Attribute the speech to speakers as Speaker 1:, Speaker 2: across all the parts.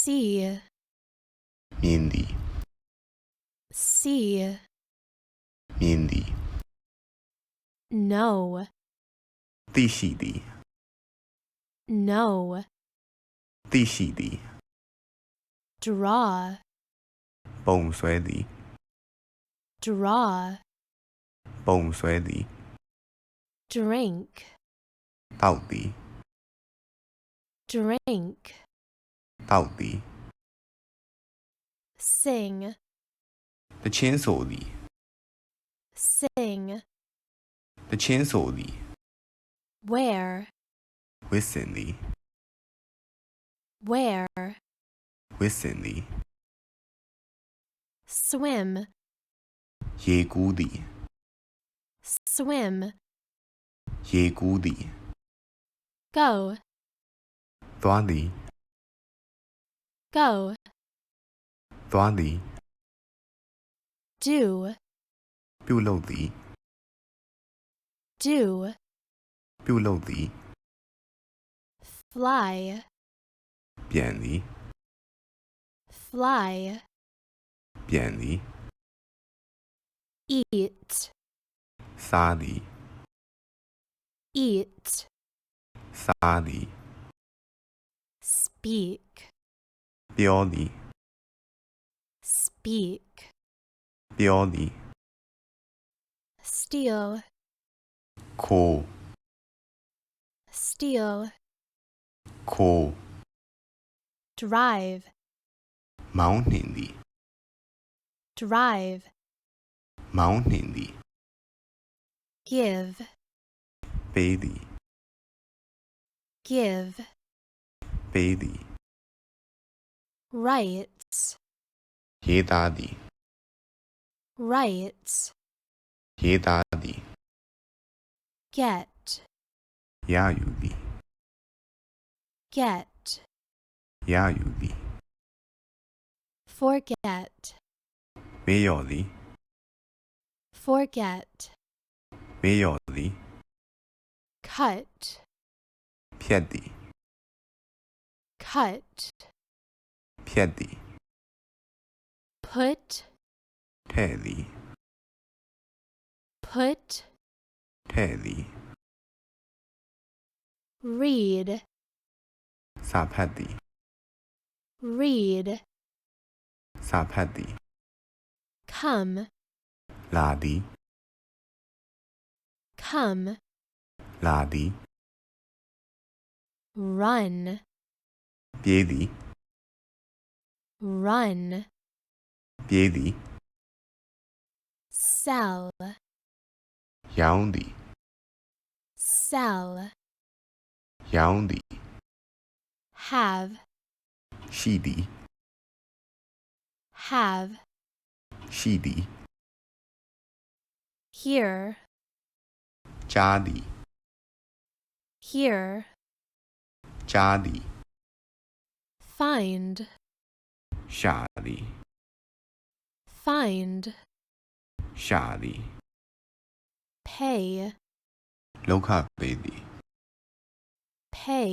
Speaker 1: see,
Speaker 2: မြင်သည်
Speaker 1: see,
Speaker 2: မြင်သည်
Speaker 1: know,
Speaker 2: သိရှိသည်
Speaker 1: know,
Speaker 2: သိရှိသည်
Speaker 1: draw,
Speaker 2: ပုံဆွဲသည်
Speaker 1: draw,
Speaker 2: ပုံဆွဲသည်
Speaker 1: drink,
Speaker 2: တောက်သည်
Speaker 1: drink,
Speaker 2: တောက်သည်
Speaker 1: sing,
Speaker 2: တချင်းဆိုသည်
Speaker 1: sing,
Speaker 2: တချင်းဆိုသည်
Speaker 1: wear,
Speaker 2: ဝစ်စင်သည်
Speaker 1: wear,
Speaker 2: ဝစ်စင်သည်
Speaker 1: swim,
Speaker 2: ရေကူးသည်
Speaker 1: swim,
Speaker 2: ရေကူးသည်
Speaker 1: go,
Speaker 2: သွားသည်
Speaker 1: go,
Speaker 2: သွားသည်
Speaker 1: do,
Speaker 2: ပြုလုပ်သည်
Speaker 1: do,
Speaker 2: ပြုလုပ်သည်
Speaker 1: fly,
Speaker 2: ပြန်သည်
Speaker 1: fly,
Speaker 2: ပြန်သည်
Speaker 1: eat,
Speaker 2: စားသည်
Speaker 1: eat,
Speaker 2: စားသည်
Speaker 1: speak,
Speaker 2: ပြောသည်
Speaker 1: speak,
Speaker 2: ပြောသည်
Speaker 1: steal,
Speaker 2: ခိုး
Speaker 1: steal,
Speaker 2: ခိုး
Speaker 1: drive,
Speaker 2: မောင်းနှင်သည်
Speaker 1: drive,
Speaker 2: မောင်းနှင်သည်
Speaker 1: give,
Speaker 2: ပေးသည်
Speaker 1: give,
Speaker 2: ပေးသည်
Speaker 1: writes,
Speaker 2: ရေးသားသည်
Speaker 1: writes,
Speaker 2: ရေးသားသည်
Speaker 1: get,
Speaker 2: ရယူသည်
Speaker 1: get,
Speaker 2: ရယူသည်
Speaker 1: forget,
Speaker 2: မေ့လျော့သည်
Speaker 1: forget,
Speaker 2: မေ့လျော့သည်
Speaker 1: cut,
Speaker 2: ဖြတ်သည်
Speaker 1: cut,
Speaker 2: ဖြတ်သည်
Speaker 1: put,
Speaker 2: ထည့်သည်
Speaker 1: put,
Speaker 2: ထည့်သည်
Speaker 1: read,
Speaker 2: စာဖတ်သည်
Speaker 1: read,
Speaker 2: စာဖတ်သည်
Speaker 1: come,
Speaker 2: လာသည်
Speaker 1: come,
Speaker 2: လာသည်
Speaker 1: run,
Speaker 2: ပြေးသည်
Speaker 1: run,
Speaker 2: ပြေးသည်
Speaker 1: sell,
Speaker 2: ရောင်းသည်
Speaker 1: sell,
Speaker 2: ရောင်းသည်
Speaker 1: have,
Speaker 2: ရှိသည်
Speaker 1: have,
Speaker 2: ရှိသည်
Speaker 1: hear,
Speaker 2: ကြားသည်
Speaker 1: hear,
Speaker 2: ကြားသည်
Speaker 1: find,
Speaker 2: ရှာသည်
Speaker 1: find,
Speaker 2: ရှာသည်
Speaker 1: pay,
Speaker 2: လောက်ခပေးသည်
Speaker 1: pay,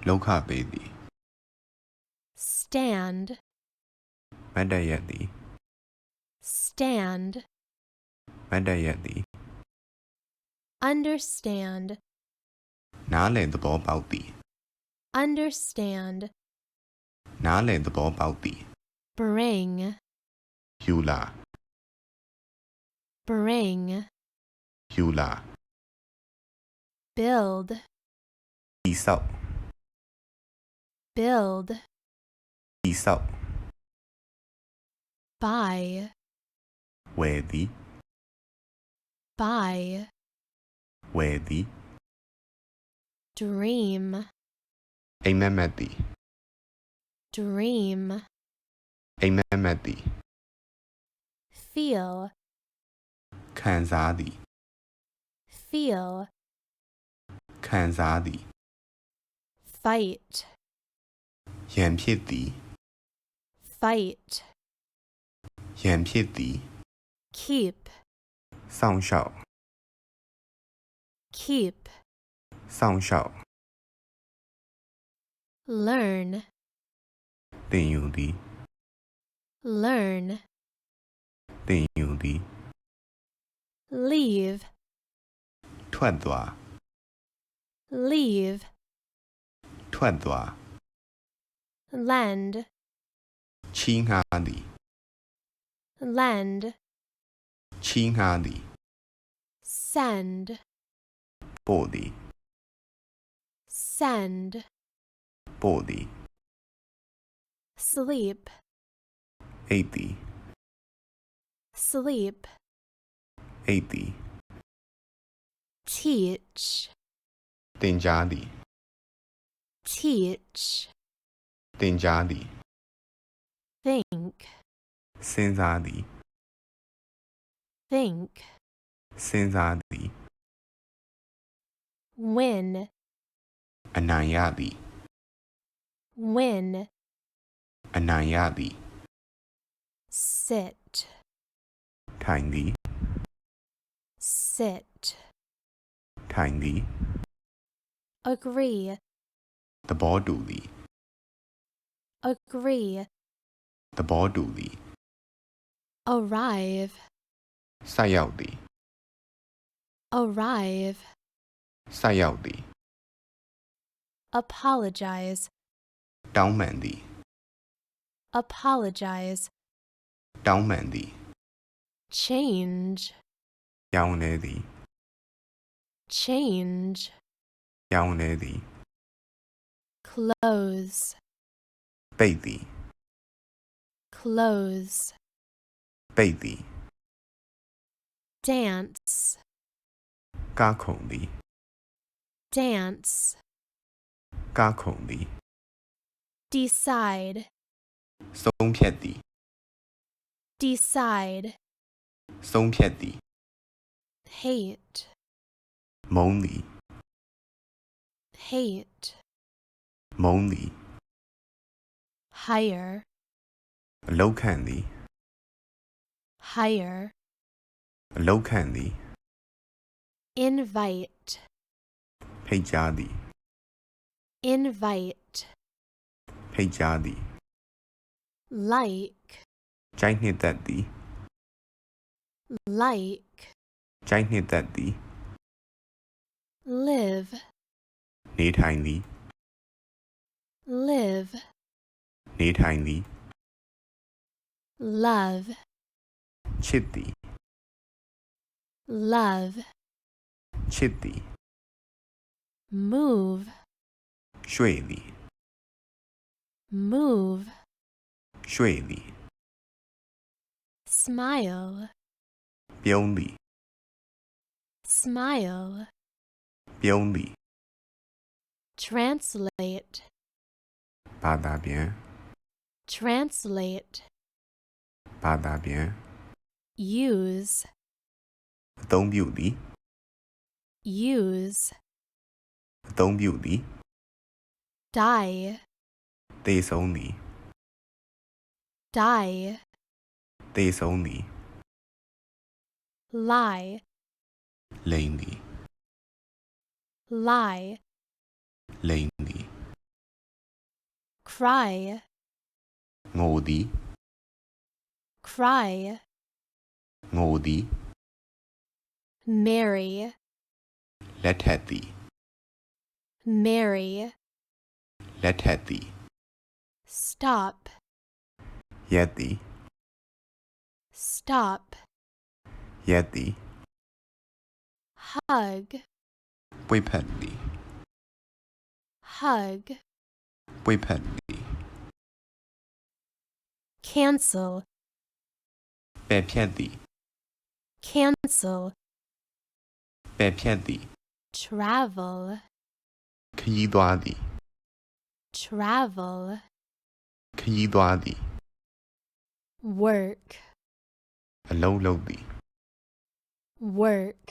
Speaker 2: လောက်ခပေးသည်
Speaker 1: stand,
Speaker 2: မတ်တရက်သည်
Speaker 1: stand,
Speaker 2: မတ်တရက်သည်
Speaker 1: understand,
Speaker 2: နားလည်သဘောပေါက်သည်
Speaker 1: understand,
Speaker 2: နားလည်သဘောပေါက်သည်
Speaker 1: bring,
Speaker 2: ယူလာ
Speaker 1: bring,
Speaker 2: ယူလာ
Speaker 1: build,
Speaker 2: တည်ဆောက်
Speaker 1: build,
Speaker 2: တည်ဆောက်
Speaker 1: buy,
Speaker 2: ဝယ်သည်
Speaker 1: buy,
Speaker 2: ဝယ်သည်
Speaker 1: dream,
Speaker 2: အိမ်မက်မက်သည်
Speaker 1: dream,
Speaker 2: အိမ်မက်မက်သည်
Speaker 1: feel,
Speaker 2: ခံစားသည်
Speaker 1: feel,
Speaker 2: ခံစားသည်
Speaker 1: fight,
Speaker 2: ရန်ဖြစ်သည်
Speaker 1: fight,
Speaker 2: ရန်ဖြစ်သည်
Speaker 1: keep,
Speaker 2: စောင့်ရှောက်
Speaker 1: keep,
Speaker 2: စောင့်ရှောက်
Speaker 1: learn,
Speaker 2: သင်ယူသည်
Speaker 1: learn,
Speaker 2: သင်ယူသည်
Speaker 1: leave,
Speaker 2: ထွက်သွား
Speaker 1: leave,
Speaker 2: ထွက်သွား
Speaker 1: lend,
Speaker 2: ချီးငှားသည်
Speaker 1: lend,
Speaker 2: ချီးငှားသည်
Speaker 1: send,
Speaker 2: ပို့သည်
Speaker 1: send,
Speaker 2: ပို့သည်
Speaker 1: sleep,
Speaker 2: အိပ်သည်
Speaker 1: sleep,
Speaker 2: အိပ်သည်
Speaker 1: teach,
Speaker 2: သင်ကြားသည်
Speaker 1: teach,
Speaker 2: သင်ကြားသည်
Speaker 1: think,
Speaker 2: စဉ်းစားသည်
Speaker 1: think,
Speaker 2: စဉ်းစားသည်
Speaker 1: win,
Speaker 2: အနိုင်ရသည်
Speaker 1: win,
Speaker 2: အနိုင်ရသည်
Speaker 1: sit,
Speaker 2: ထိုင်သည်
Speaker 1: sit,
Speaker 2: ထိုင်သည်
Speaker 1: agree,
Speaker 2: သဘောတူသည်
Speaker 1: agree,
Speaker 2: သဘောတူသည်
Speaker 1: arrive,
Speaker 2: ဆိုက်ရောက်သည်
Speaker 1: arrive,
Speaker 2: ဆိုက်ရောက်သည်
Speaker 1: apologize,
Speaker 2: တောင်းပန်သည်
Speaker 1: apologize,
Speaker 2: တောင်းပန်သည်
Speaker 1: change,
Speaker 2: ပြောင်းလဲသည်
Speaker 1: change,
Speaker 2: ပြောင်းလဲသည်
Speaker 1: close,
Speaker 2: ပိတ်သည်
Speaker 1: close,
Speaker 2: ပိတ်သည်
Speaker 1: dance,
Speaker 2: ကားခုန်သည်
Speaker 1: dance,
Speaker 2: ကားခုန်သည်
Speaker 1: decide,
Speaker 2: ဆုံးဖြတ်သည်
Speaker 1: decide,
Speaker 2: ဆုံးဖြတ်သည်
Speaker 1: hate,
Speaker 2: မုန်းသည်
Speaker 1: hate,
Speaker 2: မုန်းသည်
Speaker 1: hire,
Speaker 2: အလောက်ခံသည်
Speaker 1: hire,
Speaker 2: အလောက်ခံသည်
Speaker 1: invite,
Speaker 2: ဖိတ်ကြားသည်
Speaker 1: invite,
Speaker 2: ဖိတ်ကြားသည်
Speaker 1: like,
Speaker 2: ကြိုက်နှစ်သက်သည်
Speaker 1: like,
Speaker 2: ကြိုက်နှစ်သက်သည်
Speaker 1: live,
Speaker 2: နေထိုင်သည်
Speaker 1: live,
Speaker 2: နေထိုင်သည်
Speaker 1: love,
Speaker 2: ချစ်သည်
Speaker 1: love,
Speaker 2: ချစ်သည်
Speaker 1: move,
Speaker 2: ရွှေ့သည်
Speaker 1: move,
Speaker 2: ရွှေ့သည်
Speaker 1: smile,
Speaker 2: ပြုံးသည်
Speaker 1: smile,
Speaker 2: ပြုံးသည်
Speaker 1: translate,
Speaker 2: ဘာသာပြန်
Speaker 1: translate,
Speaker 2: ဘာသာပြန်
Speaker 1: use,
Speaker 2: အသုံးပြုသည်
Speaker 1: use,
Speaker 2: အသုံးပြုသည်
Speaker 1: die,
Speaker 2: သေဆုံးသည်
Speaker 1: die,
Speaker 2: သေဆုံးသည်
Speaker 1: lie,
Speaker 2: လိန်သည်
Speaker 1: lie,
Speaker 2: လိန်သည်
Speaker 1: cry,
Speaker 2: ငိုသည်
Speaker 1: cry,
Speaker 2: ငိုသည်
Speaker 1: marry,
Speaker 2: လက်ထပ်သည်
Speaker 1: marry,
Speaker 2: လက်ထပ်သည်
Speaker 1: stop,
Speaker 2: ရက်သည်
Speaker 1: stop,
Speaker 2: ရက်သည်
Speaker 1: hug,
Speaker 2: ပွေဖက်သည်
Speaker 1: hug,
Speaker 2: ပွေဖက်သည်
Speaker 1: cancel,
Speaker 2: ပယ်ဖြတ်သည်
Speaker 1: cancel,
Speaker 2: ပယ်ဖြတ်သည်
Speaker 1: travel,
Speaker 2: ခရီးသွားသည်
Speaker 1: travel,
Speaker 2: ခရီးသွားသည်
Speaker 1: work,
Speaker 2: အလုံးလုံးသည်
Speaker 1: work,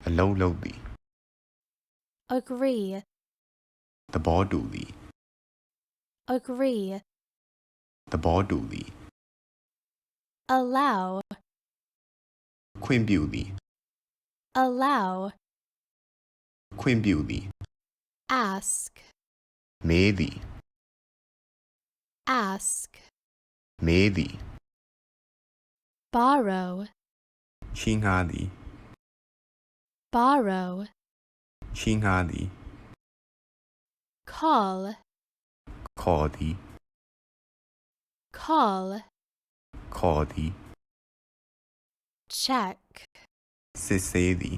Speaker 2: အလုံးလုံးသည်
Speaker 1: agree,
Speaker 2: သဘောတူသည်
Speaker 1: agree,
Speaker 2: သဘောတူသည်
Speaker 1: allow,
Speaker 2: ခွင့်ပြုသည်
Speaker 1: allow,
Speaker 2: ခွင့်ပြုသည်
Speaker 1: ask,
Speaker 2: မေးသည်
Speaker 1: ask,
Speaker 2: မေးသည်
Speaker 1: borrow,
Speaker 2: ချီးငှားသည်
Speaker 1: borrow,
Speaker 2: ချီးငှားသည်
Speaker 1: call,
Speaker 2: ခေါ်သည်
Speaker 1: call,
Speaker 2: ခေါ်သည်
Speaker 1: check,
Speaker 2: စစ်ဆေးသည်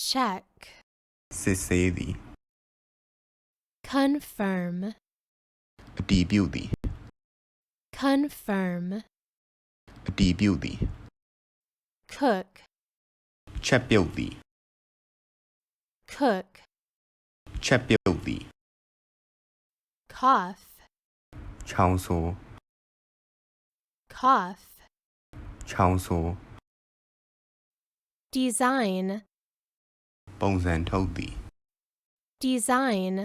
Speaker 1: check,
Speaker 2: စစ်ဆေးသည်
Speaker 1: confirm,
Speaker 2: အတည်ပြုသည်
Speaker 1: confirm,
Speaker 2: အတည်ပြုသည်
Speaker 1: cook,
Speaker 2: ချက်ပြုတ်သည်
Speaker 1: cook,
Speaker 2: ချက်ပြုတ်သည်
Speaker 1: cough,
Speaker 2: ချောင်းဆိုး
Speaker 1: cough,
Speaker 2: ချောင်းဆိုး
Speaker 1: design,
Speaker 2: ပုံစံထုတ်သည်
Speaker 1: design,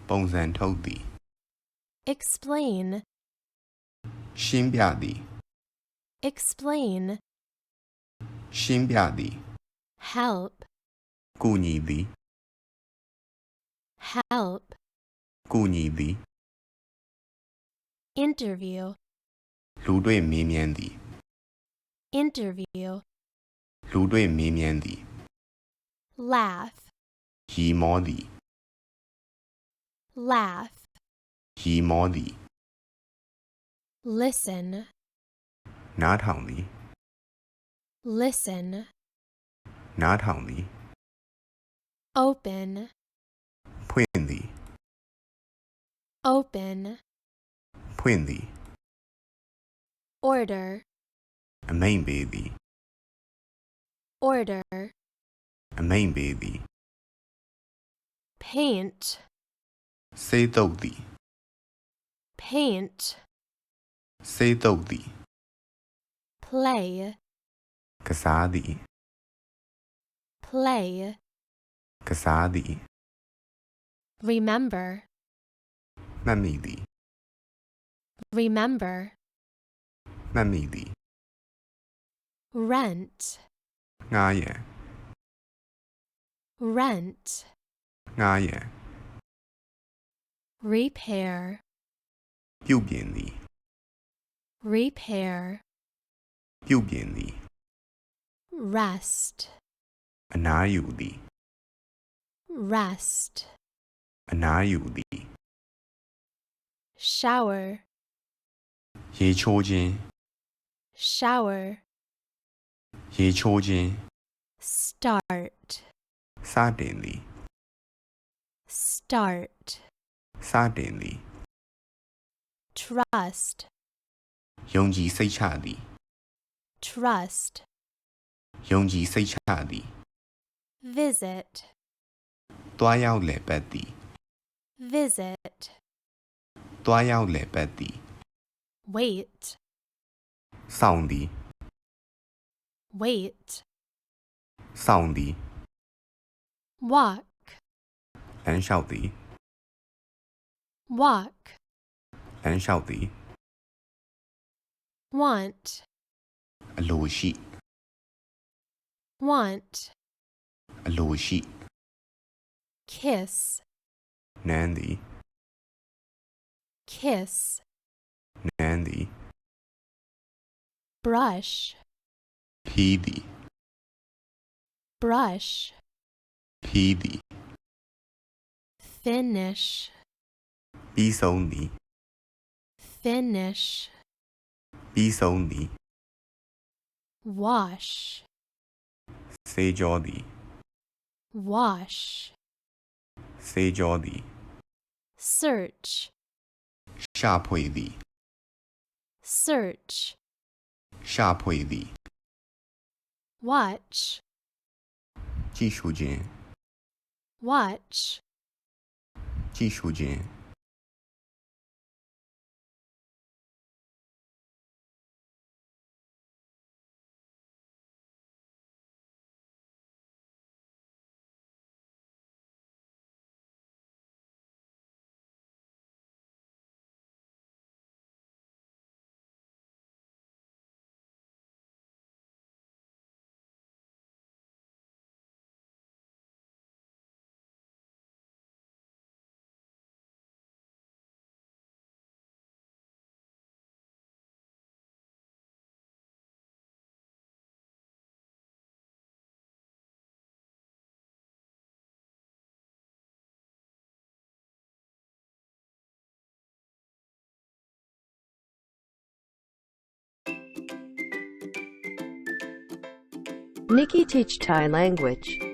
Speaker 2: ပုံစံထုတ်သည်
Speaker 1: explain,
Speaker 2: ရှင်းပြသည်
Speaker 1: explain,
Speaker 2: ရှင်းပြသည်
Speaker 1: help,
Speaker 2: ကူညီသည်
Speaker 1: help,
Speaker 2: ကူညီသည်
Speaker 1: interview,
Speaker 2: လူတွေ့မေးမြန်းသည်
Speaker 1: interview,
Speaker 2: လူတွေ့မေးမြန်းသည်
Speaker 1: laugh,
Speaker 2: ရီမောသည်
Speaker 1: laugh,
Speaker 2: ရီမောသည်
Speaker 1: listen,
Speaker 2: နားထောင်သည်
Speaker 1: listen,
Speaker 2: နားထောင်သည်
Speaker 1: open,
Speaker 2: ဖွင့်သည်
Speaker 1: open,
Speaker 2: ဖွင့်သည်
Speaker 1: order,
Speaker 2: အမိန့်ပေးသည်
Speaker 1: order,
Speaker 2: အမိန့်ပေးသည်
Speaker 1: paint,
Speaker 2: ဆေးသုတ်သည်
Speaker 1: paint,
Speaker 2: ဆေးသုတ်သည်
Speaker 1: play,
Speaker 2: ကစားသည်
Speaker 1: play,
Speaker 2: ကစားသည်
Speaker 1: remember,
Speaker 2: မှတ်မိသည်
Speaker 1: remember,
Speaker 2: မှတ်မိသည်
Speaker 1: rent,
Speaker 2: ငှားရန်
Speaker 1: rent,
Speaker 2: ငှားရန်
Speaker 1: repair,
Speaker 2: ပြုပြင်သည်
Speaker 1: repair,
Speaker 2: ပြုပြင်သည်
Speaker 1: rest,
Speaker 2: အနားယူသည်
Speaker 1: rest,
Speaker 2: အနားယူသည်
Speaker 1: shower,
Speaker 2: ရေချိုးခြင်း
Speaker 1: shower,
Speaker 2: ရေချိုးခြင်း
Speaker 1: start,
Speaker 2: စတင်သည်
Speaker 1: start,
Speaker 2: စတင်သည်
Speaker 1: trust,
Speaker 2: ယုံကြည်စိတ်ချသည်
Speaker 1: trust,
Speaker 2: ယုံကြည်စိတ်ချသည်
Speaker 1: visit,
Speaker 2: သွားရောက်လည်ပတ်သည်
Speaker 1: visit,
Speaker 2: သွားရောက်လည်ပတ်သည်
Speaker 1: wait,
Speaker 2: စောင့်သည်
Speaker 1: wait,
Speaker 2: စောင့်သည်
Speaker 1: walk,
Speaker 2: လမ်းလျှောက်သည်
Speaker 1: walk,
Speaker 2: လမ်းလျှောက်သည်
Speaker 1: want,
Speaker 2: အလိုရှိ
Speaker 1: want,
Speaker 2: အလိုရှိ
Speaker 1: kiss,
Speaker 2: နမ်းသည်
Speaker 1: kiss,
Speaker 2: နမ်းသည်
Speaker 1: brush,
Speaker 2: ဖြီးသည်
Speaker 1: brush,
Speaker 2: ဖြီးသည်
Speaker 1: finish,
Speaker 2: ပြီးဆုံးသည်
Speaker 1: finish,
Speaker 2: ပြီးဆုံးသည်
Speaker 1: wash,
Speaker 2: ဆေးကြောသည်
Speaker 1: wash,
Speaker 2: ဆေးကြောသည်
Speaker 1: search,
Speaker 2: ရှာဖွေသည်
Speaker 1: search,
Speaker 2: ရှာဖွေသည်
Speaker 1: watch,
Speaker 2: ကြည့်ရှုခြင်း
Speaker 1: watch.
Speaker 2: ကြည့်ရှုခြင်း
Speaker 3: Nikki teach Thai language.